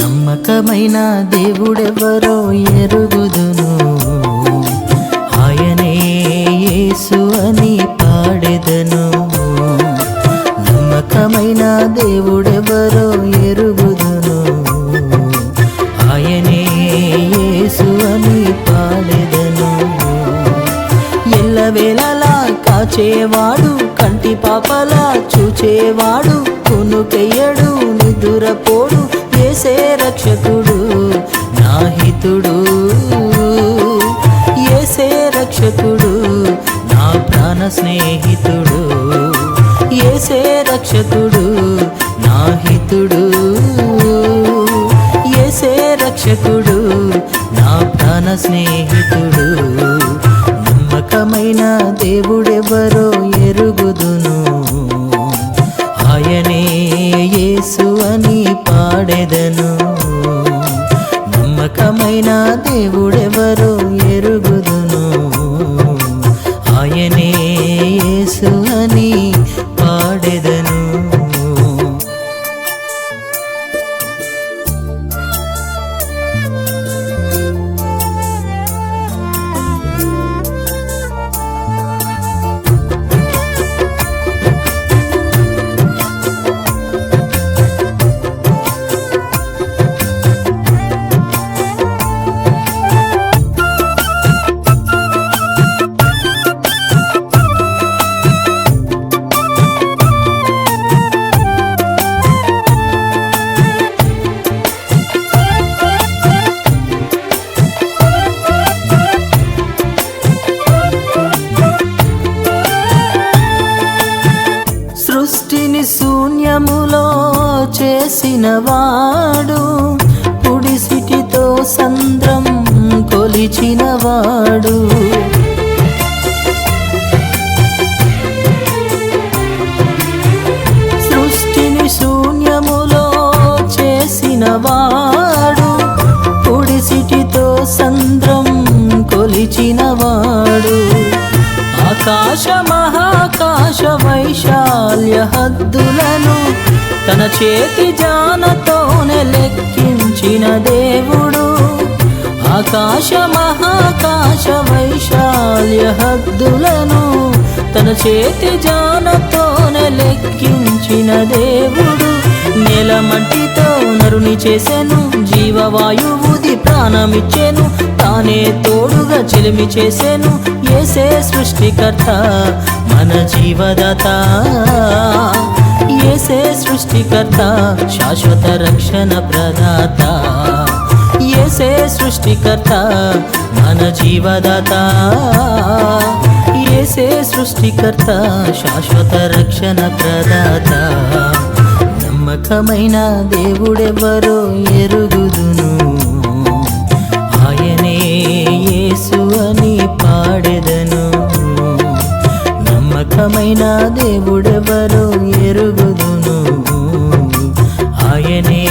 నమ్మకమైన దేవుడెవరో ఎరుగుదును, ఆయనే యేసు అని పాడెదను. నమ్మకమైన దేవుడెవరో ఎరుగుదును, ఆయనే యేసు అని పాడెదను. ఎల్లవేళలా కాచేవాడు, కంటి పాపలా చూచేవాడు, కునుకెయ్యడు నిదురపోడు, యేసే రక్షకుడు నా హితుడు. యేసే రక్షకుడు నా ప్రాణ స్నేహితుడు. యేసే రక్షకుడు నా హితుడు. యేసే రక్షకుడు నా ప్రాణ స్నేహితుడు. నమ్మకమైన దేవుడెవరో ఎరుగుదును, ఆయనే యేసు అని పాడెదను. నమ్మకమైన దేవుడెవరో ఎరుగుదును, ఆయనే యేసు అని పాడెదను. సృష్టిని శూన్యములో చేసినవాడు, పుడిసిటితో సంద్రం కొలిచినవాడు. సృష్టిని శూన్యములో చేసినవాడు, పుడిసిటితో సంద్రం కొలిచినవాడు. ఆకాశ మహాకాశ వైశాల్య హద్దులను తన చేతి జానతోనే లెక్కించిన దేవుడు. ఆకాశ మహాకాశ వైశాల్య హద్దులను తన చేతి జానతోనే లెక్కించిన దేవుడు. నెలమంటితో నరుని చేసెను, జీవవాయువుది ప్రాణమిచ్చెను, తానే తోడుగా చెలిమి చేసెను. యేసే సృష్టికర్త మన జీవదాత. యేసే సృష్టికర్త శాశ్వత రక్షణ ప్రదాత. యేసే సృష్టికర్త మన జీవదాత. యేసే సృష్టికర్త శాశ్వత రక్షణ ప్రదాత. నమ్మకమైన దేవుడెవరో ఎరుగుదును, ఆయనే యేసు అని పాడెదను. నమ్మకమైన దేవుడెవరో ఎరుగుదును, ఆయనే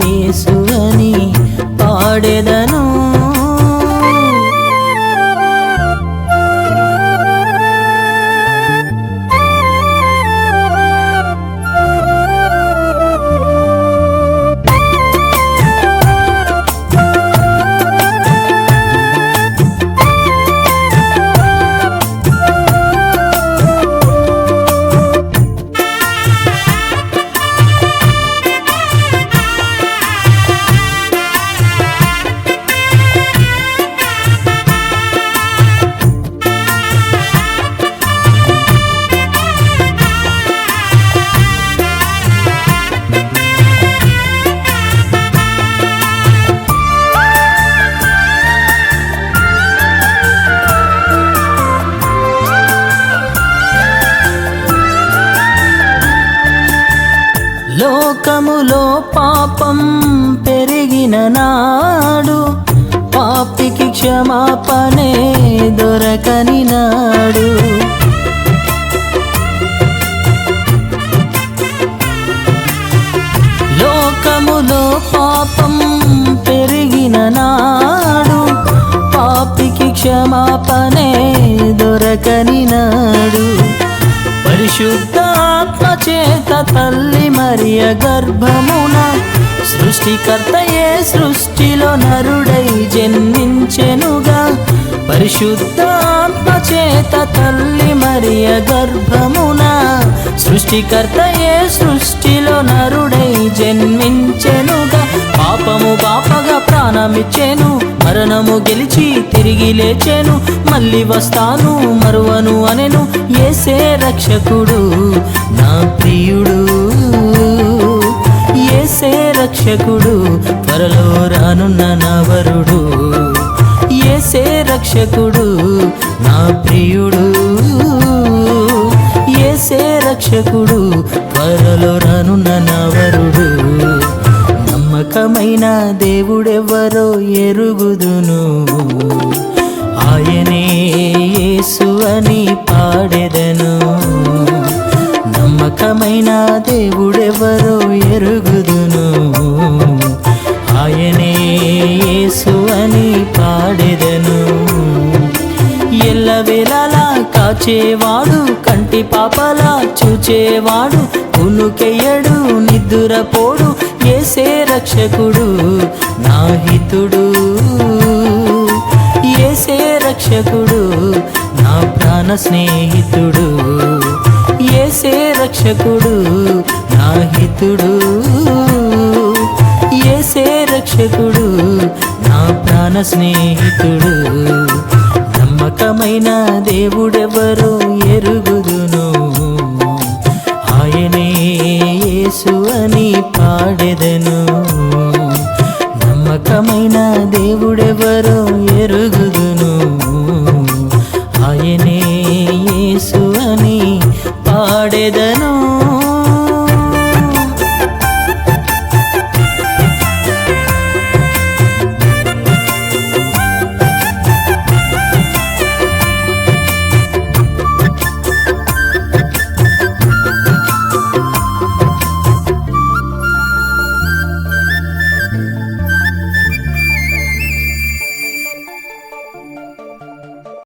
యేసు అని పాడెదను. లోకములో పాపం పెరిగిన నాడు పాపికి క్షమాపణే దొరకని నాడు. లోకములో పాపం పెరిగిన నాడు పాపికి క్షమాపణే దొరకని నాడు. పరిశుద్ధాత్మ చేత తల్లి మరియ గర్భమున సృష్టికర్తయే సృష్టిలో నరుడై జన్మించెనుగా. పరిశుద్ధాత్మ చేత తల్లి మరియ గర్భమున సృష్టికర్తయే సృష్టిలో నరుడై జన్మించెనుగా. పాపము బాపగా ప్రాణమిచ్చెను, మరణము గెలిచి తిరిగి లేచెను. మళ్ళీ వస్తాను మరువను అనెను యేసే రక్షకుడు నా ప్రియుడు. యేసే రక్షకుడు త్వరలో రానున్న నా వరుడు. యేసే రక్షకుడు నా ప్రియుడు. యేసే రక్షకుడు త్వరలో రానున్న నా వరుడు. నమ్మకమైన దేవుడెవరో ఎరుగుదును, ఆయనే యేసు అని పాడెదను. నమ్మకమైన దేవుడెవరో ఎరుగుదును, ఆయనే యేసు అని పాడెదను. ఎల్లవేళలా కాచేవాడు, కంటి పాపలా చూచేవాడు, కునుకెయ్యడు నిద్దురపోడు. యేసే రక్షకుడు నా హితుడు. యేసే రక్షకుడు నా ప్రాణ స్నేహితుడు. యేసే రక్షకుడు నా హితుడు. యేసే రక్షకుడు నా ప్రాణ స్నేహితుడు. నమ్మకమైన దేవుడెవరో ఎరుగుదును, ఆయనే యేసు అని పాడెదను. నమ్మకమైన దేవుడెవరో ఎరుగుదును, ఆయనే యేసు అని పాడెదను.